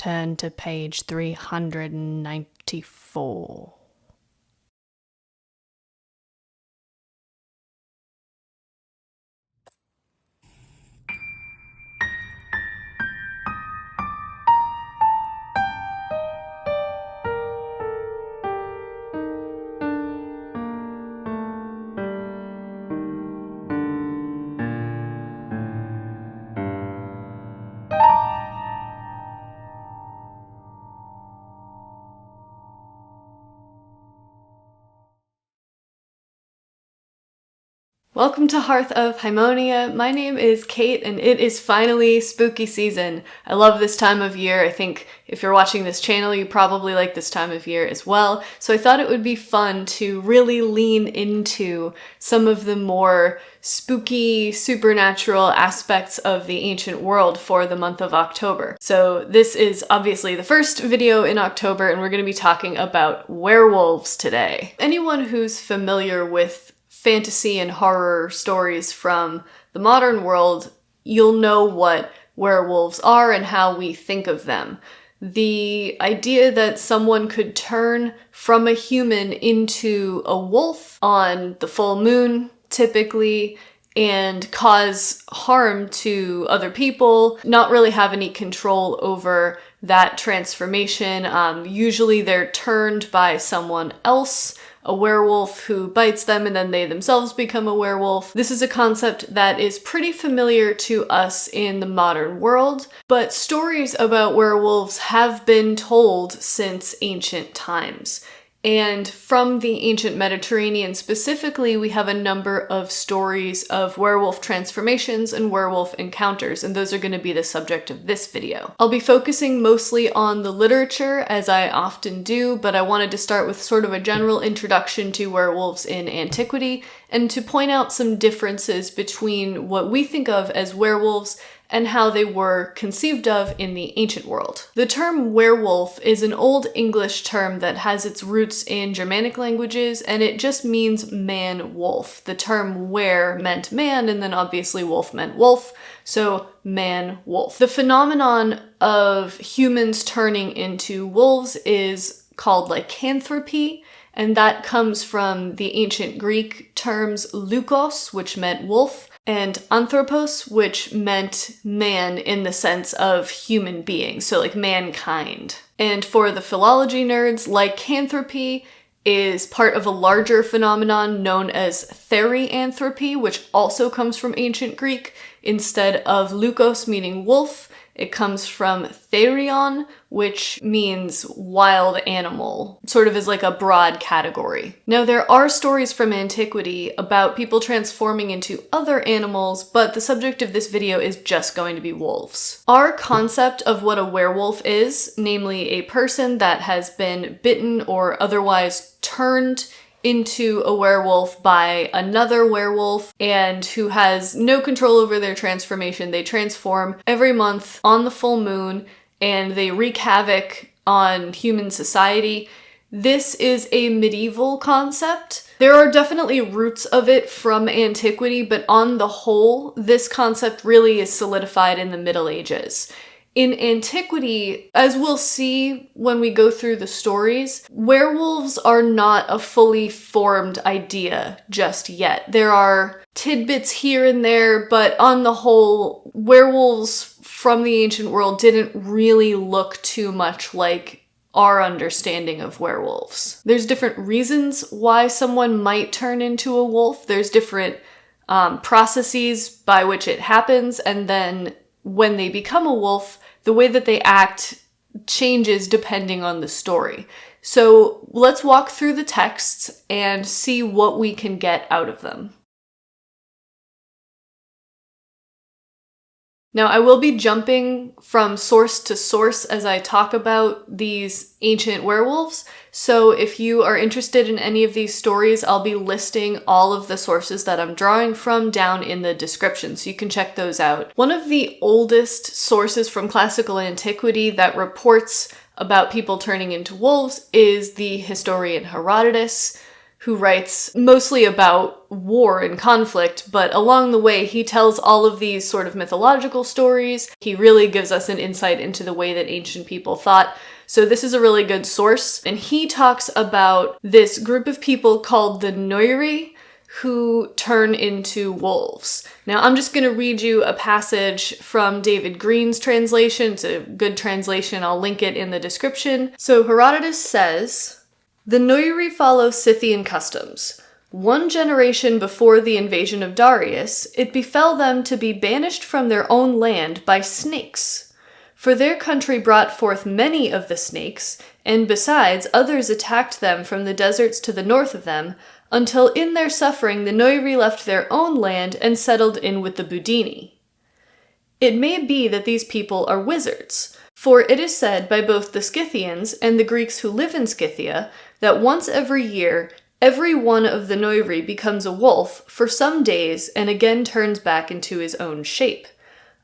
turn to page 394. Welcome to Hearth of Hymonia. My name is Kate and it is finally spooky season. I love this time of year. I think if you're watching this channel, you probably like this time of year as well. So I thought it would be fun to really lean into some of the more spooky, supernatural aspects of the ancient world for the month of October. So this is obviously the first video in October and we're going to be talking about werewolves today. Anyone who's familiar with fantasy and horror stories from the modern world, you'll know what werewolves are and how we think of them. The idea that someone could turn from a human into a wolf on the full moon, typically, and cause harm to other people, not really have any control over that transformation. Usually they're turned by someone else, a werewolf who bites them and then they themselves become a werewolf. This is a concept that is pretty familiar to us in the modern world, but stories about werewolves have been told since ancient times. And from the ancient Mediterranean specifically, we have a number of stories of werewolf transformations and werewolf encounters, and those are going to be the subject of this video. I'll be focusing mostly on the literature, as I often do, but I wanted to start with sort of a general introduction to werewolves in antiquity, and to point out some differences between what we think of as werewolves and how they were conceived of in the ancient world. The term werewolf is an Old English term that has its roots in Germanic languages, and it just means man-wolf. The term were meant man, and then obviously wolf meant wolf, so man-wolf. The phenomenon of humans turning into wolves is called lycanthropy, and that comes from the ancient Greek terms lukos, which meant wolf, and anthropos, which meant man in the sense of human being, so like mankind. And for the philology nerds, lycanthropy is part of a larger phenomenon known as therianthropy, which also comes from ancient Greek. Instead of lukos meaning wolf, it comes from therion, which means wild animal, sort of as like a broad category. Now, there are stories from antiquity about people transforming into other animals, but the subject of this video is just going to be wolves. Our concept of what a werewolf is, namely a person that has been bitten or otherwise turned into a werewolf by another werewolf and who has no control over their transformation. They transform every month on the full moon and they wreak havoc on human society. This is a medieval concept. There are definitely roots of it from antiquity, but on the whole, this concept really is solidified in the Middle Ages. In antiquity, as we'll see when we go through the stories, werewolves are not a fully formed idea just yet. There are tidbits here and there, but on the whole, werewolves from the ancient world didn't really look too much like our understanding of werewolves. There's different reasons why someone might turn into a wolf. There's different processes by which it happens, and then when they become a wolf, the way that they act changes depending on the story. So let's walk through the texts and see what we can get out of them. Now, I will be jumping from source to source as I talk about these ancient werewolves, so if you are interested in any of these stories, I'll be listing all of the sources that I'm drawing from down in the description, so you can check those out. One of the oldest sources from classical antiquity that reports about people turning into wolves is the historian Herodotus. who writes mostly about war and conflict, but along the way he tells all of these sort of mythological stories. He really gives us an insight into the way that ancient people thought. So this is a really good source. And he talks about this group of people called the Neuri, who turn into wolves. Now I'm just going to read you a passage from David Green's translation. It's a good translation. I'll link it in the description. So Herodotus says, "The Neuri follow Scythian customs. One generation before the invasion of Darius, it befell them to be banished from their own land by snakes. For their country brought forth many of the snakes, and besides, others attacked them from the deserts to the north of them, until in their suffering the Neuri left their own land and settled in with the Budini. It may be that these people are wizards, for it is said by both the Scythians and the Greeks who live in Scythia that once every year every one of the Neuri becomes a wolf for some days and again turns back into his own shape.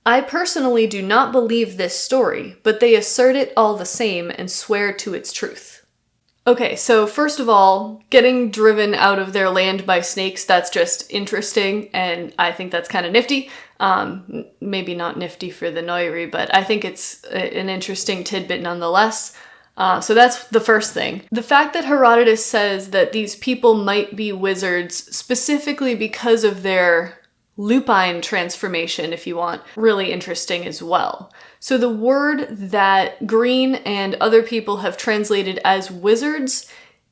I personally do not believe this story, but they assert it all the same and swear to its truth." Okay, so first of all, getting driven out of their land by snakes, that's just interesting, and I think that's kind of nifty. Maybe not nifty for the Neuri, but I think it's an interesting tidbit nonetheless. So that's the first thing. The fact that Herodotus says that these people might be wizards specifically because of their lupine transformation, if you want, really interesting as well. So the word that Green and other people have translated as wizards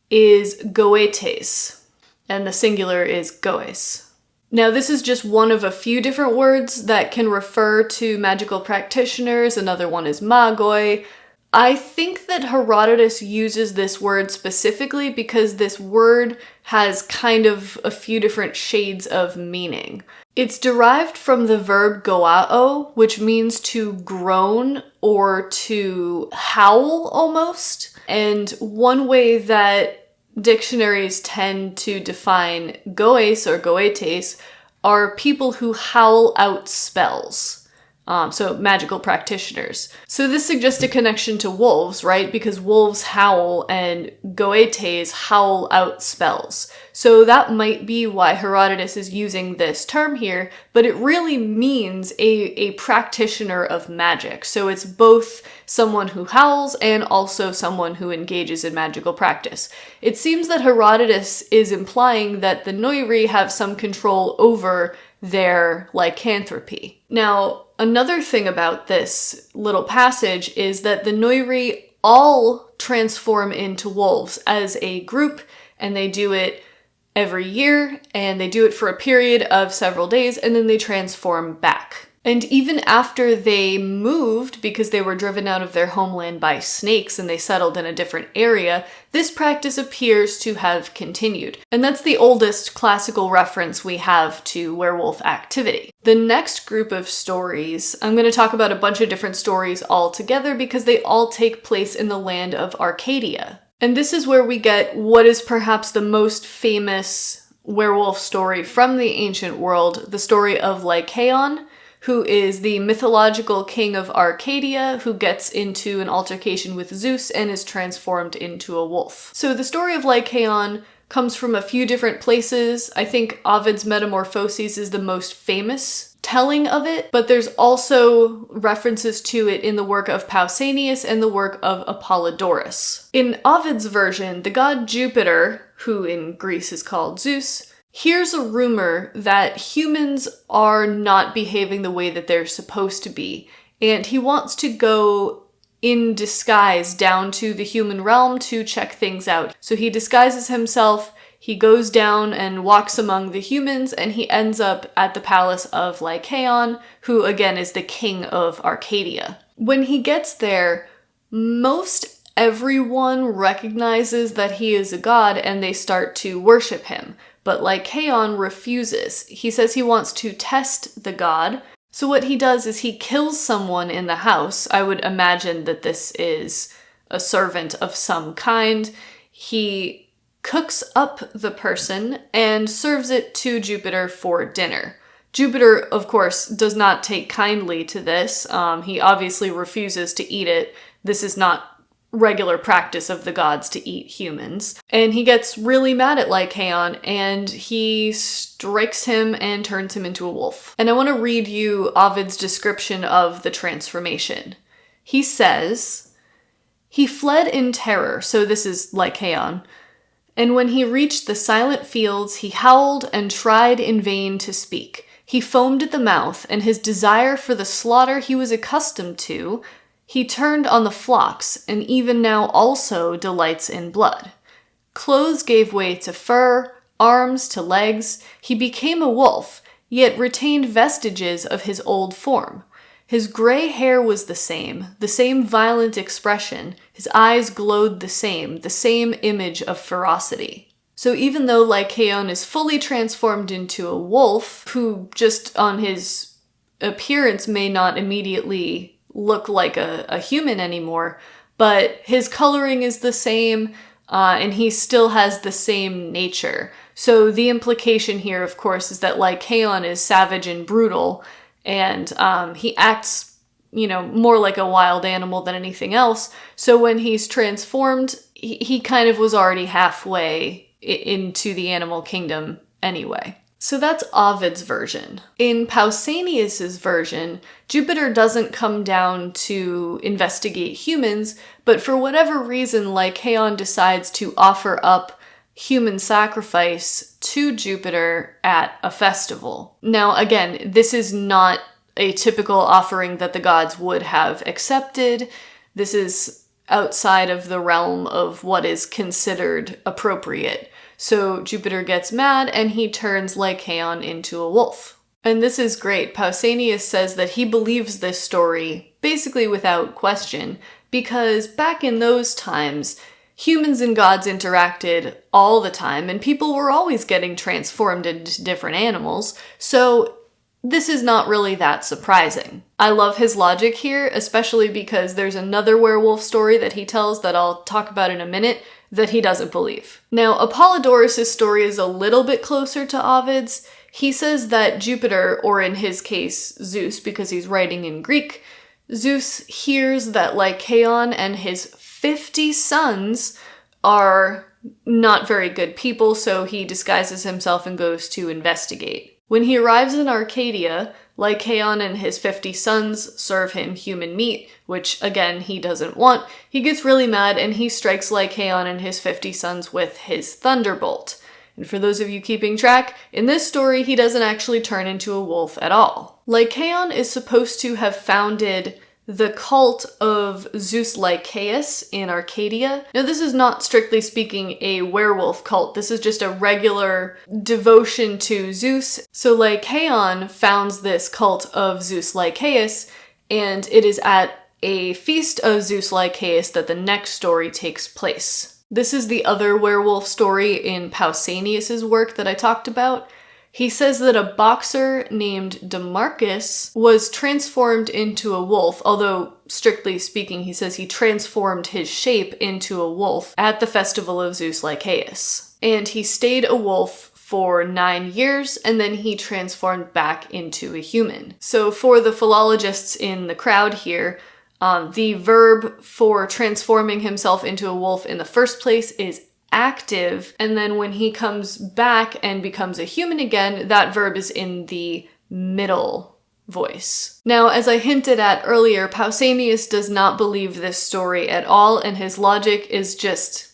is goetes, and the singular is goes. Now this is just one of a few different words that can refer to magical practitioners. Another one is magoi. I think that Herodotus uses this word specifically because this word has kind of a few different shades of meaning. It's derived from the verb goao, which means to groan or to howl almost. And one way that dictionaries tend to define goes or goetes are people who howl out spells. So magical practitioners. So this suggests a connection to wolves, right? Because wolves howl and goetes howl out spells. So that might be why Herodotus is using this term here, but it really means a practitioner of magic. So it's both someone who howls and also someone who engages in magical practice. It seems that Herodotus is implying that the Neuri have some control over their lycanthropy. Now, another thing about this little passage is that the Neuri all transform into wolves as a group, and they do it every year, and they do it for a period of several days, and then they transform back. And even after they moved, because they were driven out of their homeland by snakes and they settled in a different area, this practice appears to have continued. And that's the oldest classical reference we have to werewolf activity. The next group of stories, I'm going to talk about a bunch of different stories all together because they all take place in the land of Arcadia. And this is where we get what is perhaps the most famous werewolf story from the ancient world, the story of Lycaon, who is the mythological king of Arcadia who gets into an altercation with Zeus and is transformed into a wolf. So the story of Lycaon comes from a few different places. I think Ovid's Metamorphoses is the most famous telling of it, but there's also references to it in the work of Pausanias and the work of Apollodorus. In Ovid's version, the god Jupiter, who in Greece is called Zeus, here's a rumor that humans are not behaving the way that they're supposed to be, and he wants to go in disguise down to the human realm to check things out. So he disguises himself, he goes down and walks among the humans, and he ends up at the palace of Lycaon, who again is the king of Arcadia. When he gets there, most everyone recognizes that he is a god and they start to worship him. But Lycaon refuses. He says he wants to test the god. So what he does is he kills someone in the house. I would imagine that this is a servant of some kind. He cooks up the person and serves it to Jupiter for dinner. Jupiter, of course, does not take kindly to this. He obviously refuses to eat it. This is not regular practice of the gods to eat humans. And he gets really mad at Lycaon, and he strikes him and turns him into a wolf. And I want to read you Ovid's description of the transformation. He says, "He fled in terror," so this is Lycaon, "and when he reached the silent fields, he howled and tried in vain to speak. He foamed at the mouth, and his desire for the slaughter he was accustomed to, he turned on the flocks, and even now also delights in blood. Clothes gave way to fur, arms to legs. He became a wolf, yet retained vestiges of his old form. His gray hair was the same violent expression. His eyes glowed the same image of ferocity." So even though Lycaon is fully transformed into a wolf, who just on his appearance may not immediately look like a human anymore, but his coloring is the same, and he still has the same nature. So the implication here, of course, is that Lycaon is savage and brutal, and he acts, more like a wild animal than anything else. So when he's transformed, he kind of was already halfway into the animal kingdom anyway. So that's Ovid's version. In Pausanias' version, Jupiter doesn't come down to investigate humans, but for whatever reason, Lycaon decides to offer up human sacrifice to Jupiter at a festival. Now, again, this is not a typical offering that the gods would have accepted. This is outside of the realm of what is considered appropriate. So Jupiter gets mad and he turns Lycaon into a wolf. And this is great. Pausanias says that he believes this story basically without question, because back in those times, humans and gods interacted all the time, and people were always getting transformed into different animals, so this is not really that surprising. I love his logic here, especially because there's another werewolf story that he tells that I'll talk about in a minute that he doesn't believe. Now, Apollodorus' story is a little bit closer to Ovid's. He says that Jupiter, or in his case, Zeus, because he's writing in Greek, Zeus hears that Lycaon and his 50 sons are not very good people, so he disguises himself and goes to investigate. When he arrives in Arcadia, Lycaon and his 50 sons serve him human meat, which, again, he doesn't want. He gets really mad and he strikes Lycaon and his 50 sons with his thunderbolt. And for those of you keeping track, in this story, he doesn't actually turn into a wolf at all. Lycaon is supposed to have founded the cult of Zeus Lycaeus in Arcadia. Now, this is not strictly speaking a werewolf cult. This is just a regular devotion to Zeus. So Lycaon founds this cult of Zeus Lycaeus, and it is at a feast of Zeus Lycaeus that the next story takes place. This is the other werewolf story in Pausanias' work that I talked about. He says that a boxer named Damarchus was transformed into a wolf, although strictly speaking, he says he transformed his shape into a wolf at the festival of Zeus Lycaeus. And he stayed a wolf for 9 years, and then he transformed back into a human. So for the philologists in the crowd here, the verb for transforming himself into a wolf in the first place is active, and then when he comes back and becomes a human again, that verb is in the middle voice. Now, as I hinted at earlier, Pausanias does not believe this story at all, and his logic is just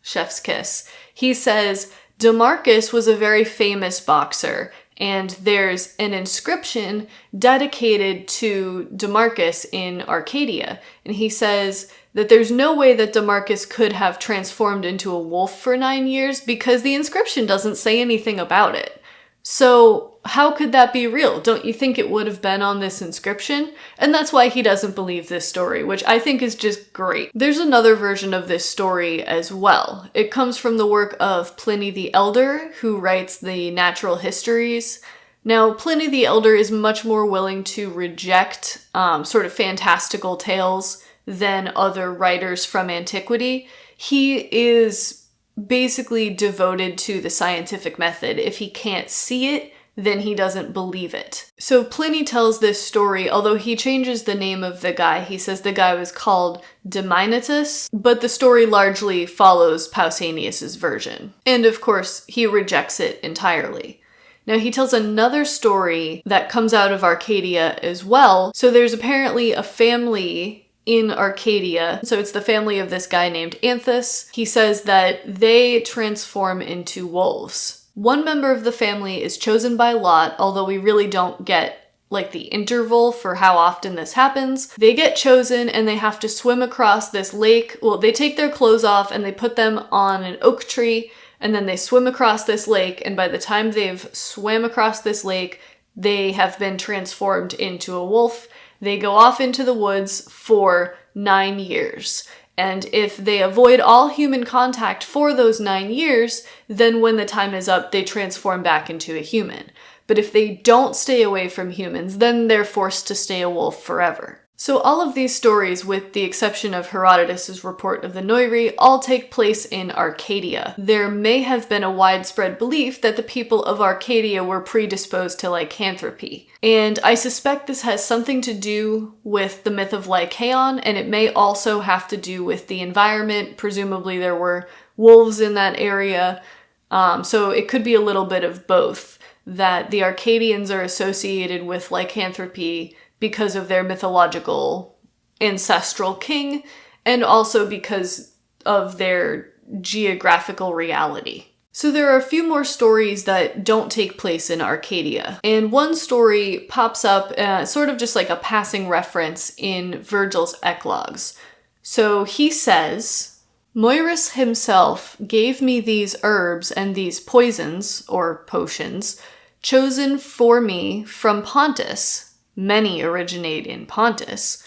chef's kiss. He says, Damarchus was a very famous boxer, and there's an inscription dedicated to Damarchus in Arcadia, and he says that there's no way that Damarchus could have transformed into a wolf for 9 years because the inscription doesn't say anything about it. So how could that be real? Don't you think it would have been on this inscription? And that's why he doesn't believe this story, which I think is just great. There's another version of this story as well. It comes from the work of Pliny the Elder, who writes the Natural Histories. Now, Pliny the Elder is much more willing to reject sort of fantastical tales than other writers from Antiquity. He is basically devoted to the scientific method. If he can't see it, then he doesn't believe it. So Pliny tells this story, although he changes the name of the guy. He says the guy was called Demaenetus, but the story largely follows Pausanias' version. And of course, he rejects it entirely. Now, he tells another story that comes out of Arcadia as well. So there's apparently a family in Arcadia. So it's the family of this guy named Anthus. He says that they transform into wolves. One member of the family is chosen by lot, although we really don't get like the interval for how often this happens. They get chosen and they have to swim across this lake. Well, they take their clothes off and they put them on an oak tree, and then they swim across this lake, and by the time they've swam across this lake, they have been transformed into a wolf. They go off into the woods for 9 years. And if they avoid all human contact for those 9 years, then when the time is up, they transform back into a human. But if they don't stay away from humans, then they're forced to stay a wolf forever. So all of these stories, with the exception of Herodotus' report of the Neuri, all take place in Arcadia. There may have been a widespread belief that the people of Arcadia were predisposed to lycanthropy. And I suspect this has something to do with the myth of Lycaon, and it may also have to do with the environment. Presumably there were wolves in that area, so it could be a little bit of both, that the Arcadians are associated with lycanthropy because of their mythological ancestral king, and also because of their geographical reality. So there are a few more stories that don't take place in Arcadia, and one story pops up sort of just like a passing reference in Virgil's Eclogues. So he says, "Moirus himself gave me these herbs and these poisons, or potions, chosen for me from Pontus. Many originate in Pontus.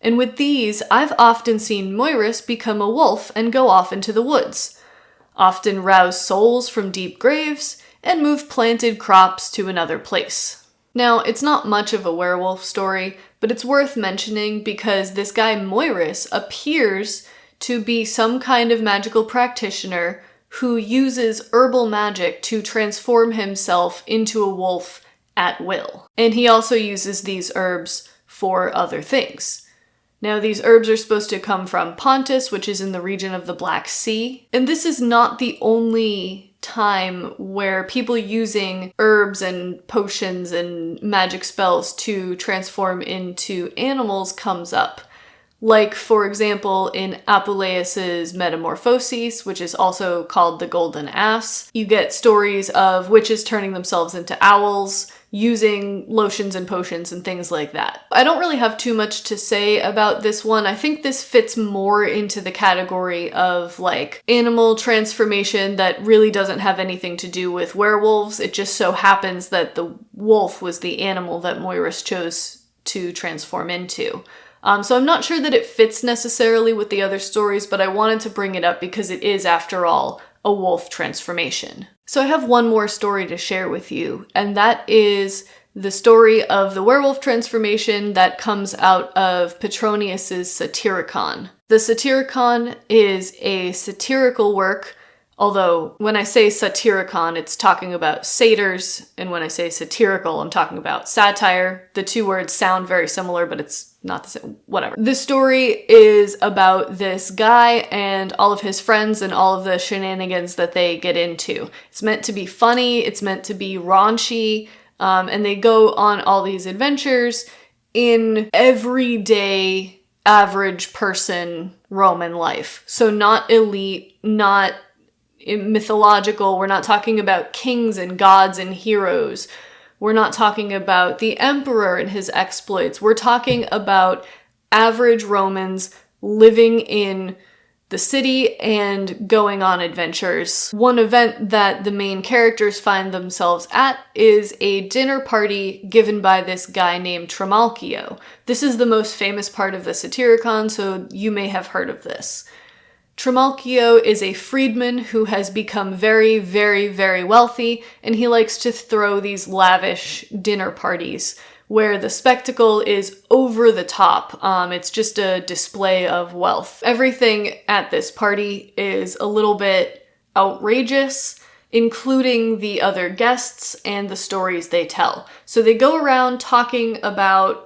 And with these, I've often seen Moirus become a wolf and go off into the woods, often rouse souls from deep graves, and move planted crops to another place." Now, it's not much of a werewolf story, but it's worth mentioning because this guy Moirus appears to be some kind of magical practitioner who uses herbal magic to transform himself into a wolf at will. And he also uses these herbs for other things. Now, these herbs are supposed to come from Pontus, which is in the region of the Black Sea. And this is not the only time where people using herbs and potions and magic spells to transform into animals comes up. Like, for example, in Apuleius's Metamorphoses, which is also called the Golden Ass, you get stories of witches turning themselves into owls, using lotions and potions and things like that. I don't really have too much to say about this one. I think this fits more into the category of like animal transformation that really doesn't have anything to do with werewolves. It just so happens that the wolf was the animal that Moirus chose to transform into. So I'm not sure that it fits necessarily with the other stories, but I wanted to bring it up because it is, after all, a wolf transformation. So I have one more story to share with you, and that is the story of the werewolf transformation that comes out of Petronius's Satyricon. The Satyricon is a satirical work, although when I say Satyricon, it's talking about satyrs, and when I say satirical, I'm talking about satire. The two words sound very similar, but it's not the same, whatever. The story is about this guy and all of his friends and all of the shenanigans that they get into. It's meant to be funny, it's meant to be raunchy, and they go on all these adventures in everyday, average person Roman life. So not elite, not mythological. We're not talking about kings and gods and heroes. We're not talking about the emperor and his exploits. We're talking about average Romans living in the city and going on adventures. One event that the main characters find themselves at is a dinner party given by this guy named Trimalchio. This is the most famous part of the Satyricon, so you may have heard of this. Trimalchio is a freedman who has become very, very, very wealthy, and he likes to throw these lavish dinner parties where the spectacle is over the top. It's just a display of wealth. Everything at this party is a little bit outrageous, including the other guests and the stories they tell. So they go around talking about,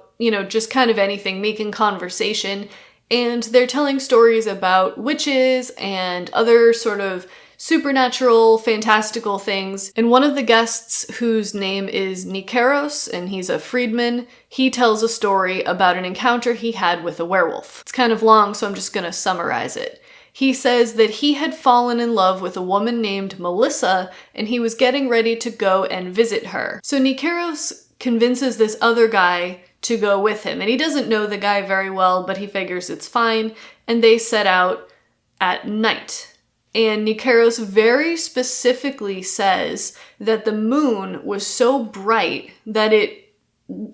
just kind of anything, making conversation, and they're telling stories about witches and other sort of supernatural, fantastical things. And one of the guests, whose name is Nikeros, and he's a freedman, he tells a story about an encounter he had with a werewolf. It's kind of long, so I'm just gonna summarize it. He says that he had fallen in love with a woman named Melissa, and he was getting ready to go and visit her. So Nikeros convinces this other guy to go with him, and he doesn't know the guy very well, but he figures it's fine, and they set out at night. And Nikeros very specifically says that the moon was so bright that it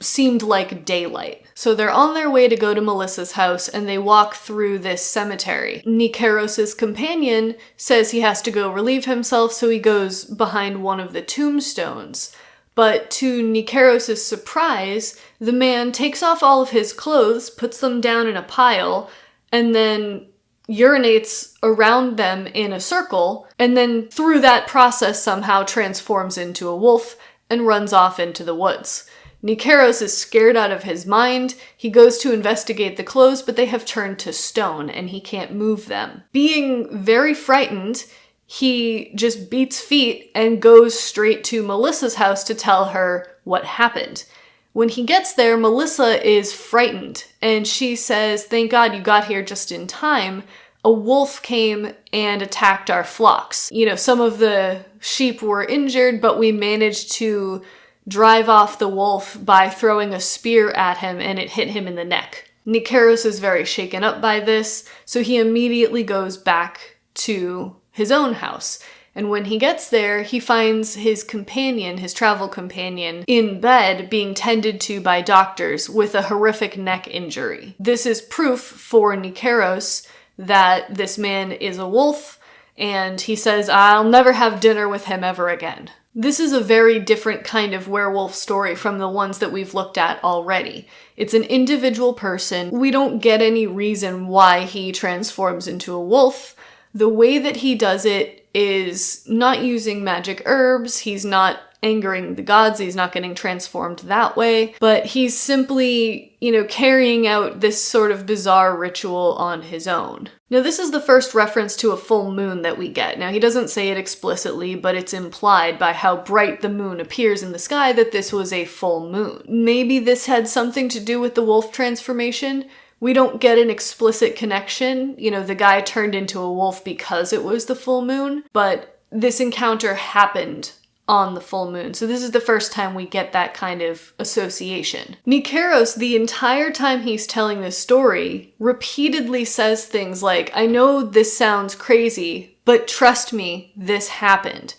seemed like daylight. So they're on their way to go to Melissa's house, and they walk through this cemetery. Nikeros' companion says he has to go relieve himself, so he goes behind one of the tombstones. But to Nikeros' surprise, the man takes off all of his clothes, puts them down in a pile, and then urinates around them in a circle, and then through that process somehow transforms into a wolf and runs off into the woods. Nikeros is scared out of his mind. He goes to investigate the clothes, but they have turned to stone and he can't move them. Being very frightened, he just beats feet and goes straight to Melissa's house to tell her what happened. When he gets there, Melissa is frightened, and she says, "Thank God you got here just in time. A wolf came and attacked our flocks. Some of the sheep were injured, but we managed to drive off the wolf by throwing a spear at him, and it hit him in the neck." Nikeros is very shaken up by this, so he immediately goes back to his own house. And when he gets there, he finds his companion, his travel companion, in bed being tended to by doctors with a horrific neck injury. This is proof for Nikeros that this man is a wolf, and he says, "I'll never have dinner with him ever again." This is a very different kind of werewolf story from the ones that we've looked at already. It's an individual person. We don't get any reason why he transforms into a wolf. The way that he does it is not using magic herbs, he's not angering the gods, he's not getting transformed that way, but he's simply, carrying out this sort of bizarre ritual on his own. Now, this is the first reference to a full moon that we get. Now, he doesn't say it explicitly, but it's implied by how bright the moon appears in the sky that this was a full moon. Maybe this had something to do with the wolf transformation. We don't get an explicit connection. The guy turned into a wolf because it was the full moon, but this encounter happened on the full moon. So this is the first time we get that kind of association. Nikeros, the entire time he's telling this story, repeatedly says things like, "I know this sounds crazy, but trust me, this happened."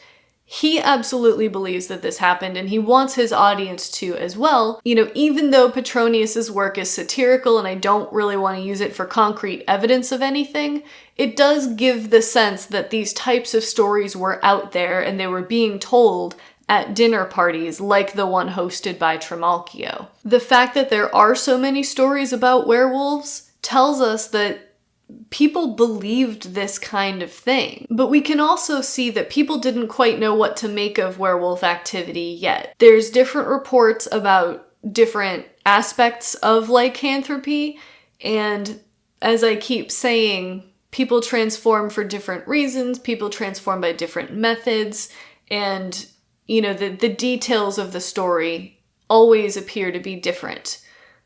He absolutely believes that this happened, and he wants his audience to as well. Even though Petronius's work is satirical and I don't really want to use it for concrete evidence of anything, it does give the sense that these types of stories were out there and they were being told at dinner parties like the one hosted by Trimalchio. The fact that there are so many stories about werewolves tells us that people believed this kind of thing. But we can also see that people didn't quite know what to make of werewolf activity yet. There's different reports about different aspects of lycanthropy, and as I keep saying, people transform for different reasons, people transform by different methods, and, the details of the story always appear to be different.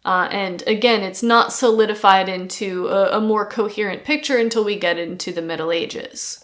And again, it's not solidified into a more coherent picture until we get into the Middle Ages.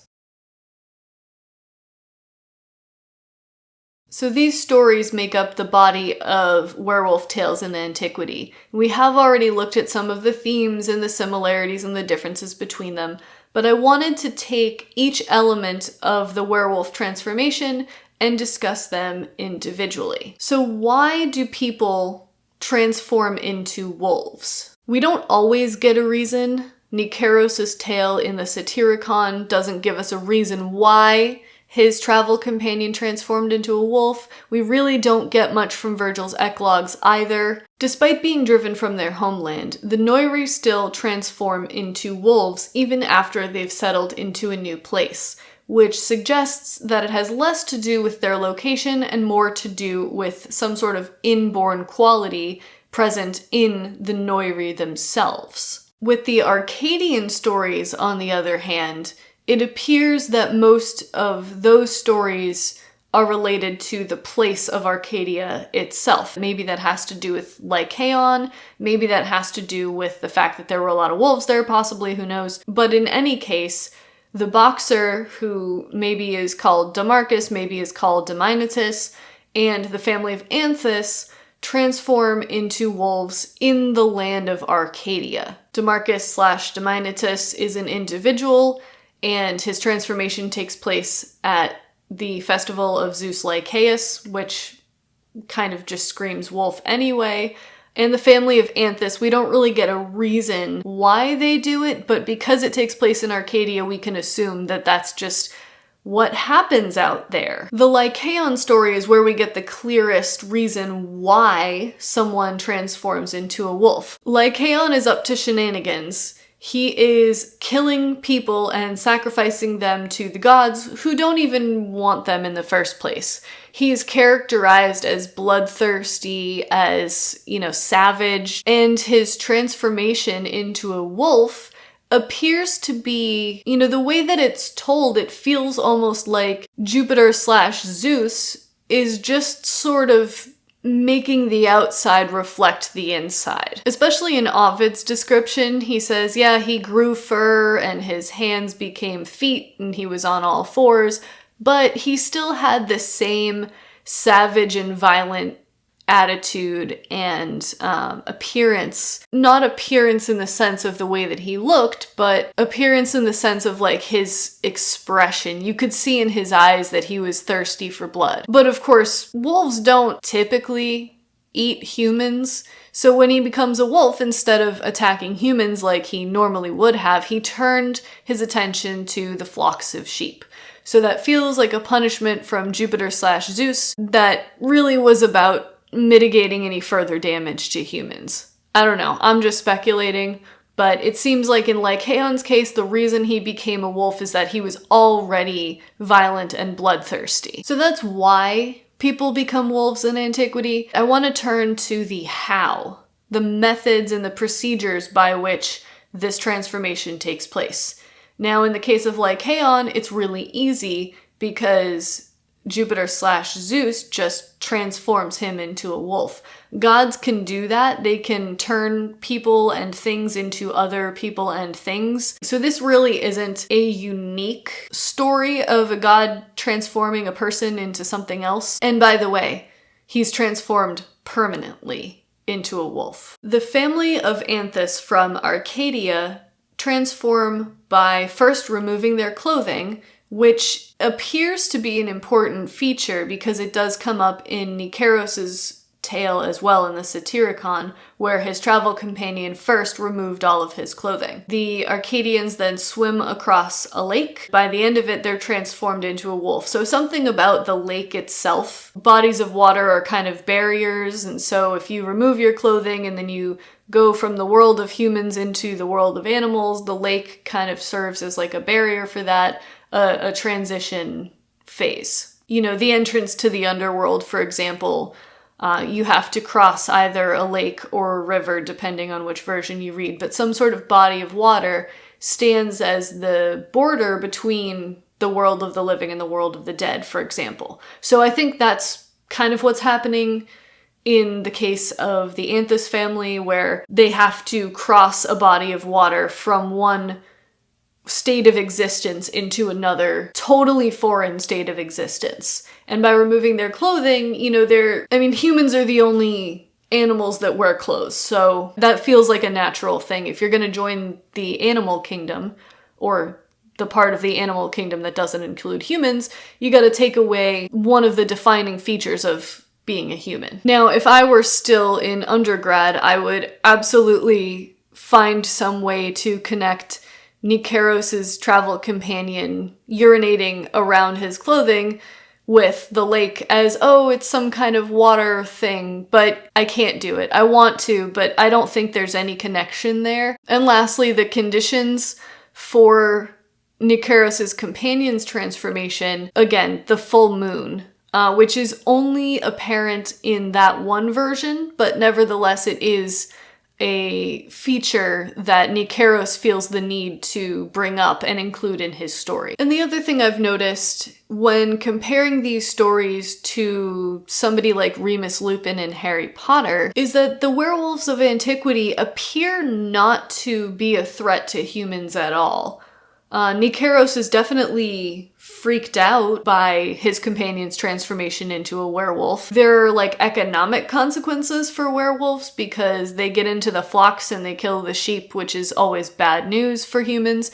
So these stories make up the body of werewolf tales in Antiquity. We have already looked at some of the themes and the similarities and the differences between them, but I wanted to take each element of the werewolf transformation and discuss them individually. So why do people transform into wolves? We don't always get a reason. Nikeros' tale in the Satyricon doesn't give us a reason why his travel companion transformed into a wolf. We really don't get much from Virgil's eclogues either. Despite being driven from their homeland, the Neuri still transform into wolves even after they've settled into a new place. which suggests that it has less to do with their location and more to do with some sort of inborn quality present in the Neuri themselves. With the Arcadian stories, on the other hand, it appears that most of those stories are related to the place of Arcadia itself. Maybe that has to do with Lycaon, maybe that has to do with the fact that there were a lot of wolves there, possibly, who knows. But in any case, the boxer, who maybe is called Damarchus, maybe is called Demaenetus, and the family of Anthus transform into wolves in the land of Arcadia. Damarchus/Demaenetus is an individual, and his transformation takes place at the festival of Zeus Lycaeus, which kind of just screams wolf anyway. And the family of Anthus, we don't really get a reason why they do it, but because it takes place in Arcadia, we can assume that that's just what happens out there. The Lycaon story is where we get the clearest reason why someone transforms into a wolf. Lycaon is up to shenanigans. He is killing people and sacrificing them to the gods who don't even want them in the first place. He is characterized as bloodthirsty, as, savage, and his transformation into a wolf appears to be, the way that it's told, it feels almost like Jupiter/Zeus is just sort of making the outside reflect the inside. Especially in Ovid's description, he says, he grew fur and his hands became feet and he was on all fours, but he still had the same savage and violent attitude and appearance. Not appearance in the sense of the way that he looked, but appearance in the sense of his expression. You could see in his eyes that he was thirsty for blood. But of course, wolves don't typically eat humans, so when he becomes a wolf, instead of attacking humans like he normally would have, he turned his attention to the flocks of sheep. So that feels like a punishment from Jupiter/Zeus that really was about mitigating any further damage to humans. I don't know, I'm just speculating, but it seems like in Lycaon's case, the reason he became a wolf is that he was already violent and bloodthirsty. So that's why people become wolves in antiquity. I want to turn to the how, the methods and the procedures by which this transformation takes place. Now, in the case of Lycaon, it's really easy because Jupiter/Zeus just transforms him into a wolf. Gods can do that. They can turn people and things into other people and things. So this really isn't a unique story of a god transforming a person into something else. And by the way, he's transformed permanently into a wolf. The family of Anthus from Arcadia transform by first removing their clothing, which appears to be an important feature because it does come up in Nicaros's tale as well in the Satyricon, where his travel companion first removed all of his clothing. The Arcadians then swim across a lake. By the end of it, they're transformed into a wolf. So something about the lake itself. Bodies of water are kind of barriers, and so if you remove your clothing and then you go from the world of humans into the world of animals, the lake kind of serves as like a barrier for that. A transition phase. The entrance to the underworld, for example, you have to cross either a lake or a river, depending on which version you read, but some sort of body of water stands as the border between the world of the living and the world of the dead, for example. So I think that's kind of what's happening in the case of the Anthus family, where they have to cross a body of water from one state of existence into another totally foreign state of existence. And by removing their clothing, humans are the only animals that wear clothes, so that feels like a natural thing. If you're going to join the animal kingdom, or the part of the animal kingdom that doesn't include humans, you got to take away one of the defining features of being a human. Now, if I were still in undergrad, I would absolutely find some way to connect Nicaros's travel companion urinating around his clothing with the lake as, it's some kind of water thing, but I can't do it. I want to, but I don't think there's any connection there. And lastly, the conditions for Nicaros' companion's transformation, again, the full moon, which is only apparent in that one version, but nevertheless it is a feature that Nicaros feels the need to bring up and include in his story. And the other thing I've noticed when comparing these stories to somebody like Remus Lupin and Harry Potter is that the werewolves of antiquity appear not to be a threat to humans at all. Nicaros is definitely freaked out by his companion's transformation into a werewolf. There are like economic consequences for werewolves because they get into the flocks and they kill the sheep, which is always bad news for humans,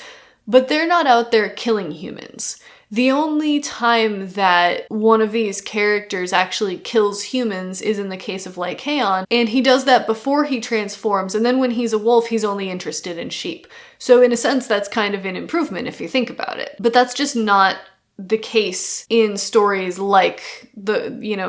but they're not out there killing humans. The only time that one of these characters actually kills humans is in the case of Lycaon, and he does that before he transforms, and then when he's a wolf, he's only interested in sheep. So in a sense, that's kind of an improvement if you think about it. But that's just not the case in stories like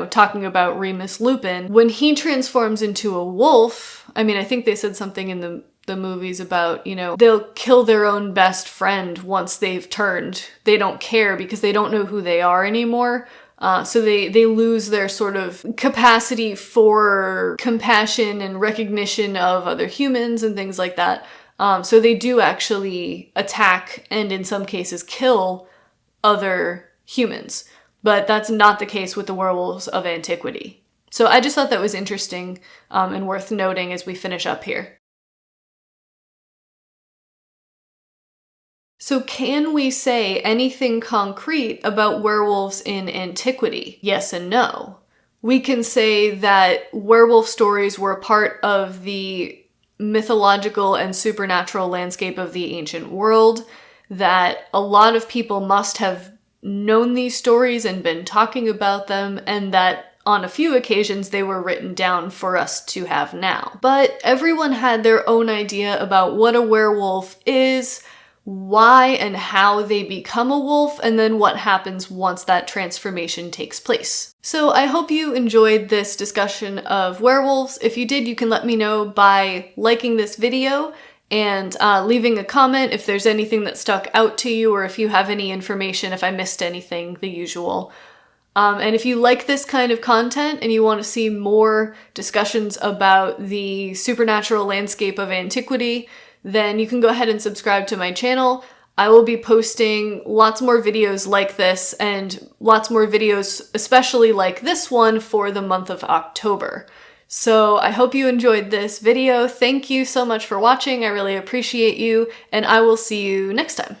talking about Remus Lupin. When he transforms into a wolf, I mean, I think they said something in the movies about, they'll kill their own best friend once they've turned. They don't care because they don't know who they are anymore. So they lose their sort of capacity for compassion and recognition of other humans and things like that. So they do actually attack and in some cases kill other humans. But that's not the case with the werewolves of antiquity. So I just thought that was interesting and worth noting as we finish up here. So can we say anything concrete about werewolves in antiquity? Yes and no. We can say that werewolf stories were a part of the mythological and supernatural landscape of the ancient world, that a lot of people must have known these stories and been talking about them, and that on a few occasions they were written down for us to have now. But everyone had their own idea about what a werewolf is, why and how they become a wolf, and then what happens once that transformation takes place. So I hope you enjoyed this discussion of werewolves. If you did, you can let me know by liking this video and leaving a comment if there's anything that stuck out to you or if you have any information, if I missed anything, the usual. And if you like this kind of content and you want to see more discussions about the supernatural landscape of antiquity, then you can go ahead and subscribe to my channel. I will be posting lots more videos like this and lots more videos, especially like this one, for the month of October. So I hope you enjoyed this video. Thank you so much for watching. I really appreciate you, and I will see you next time.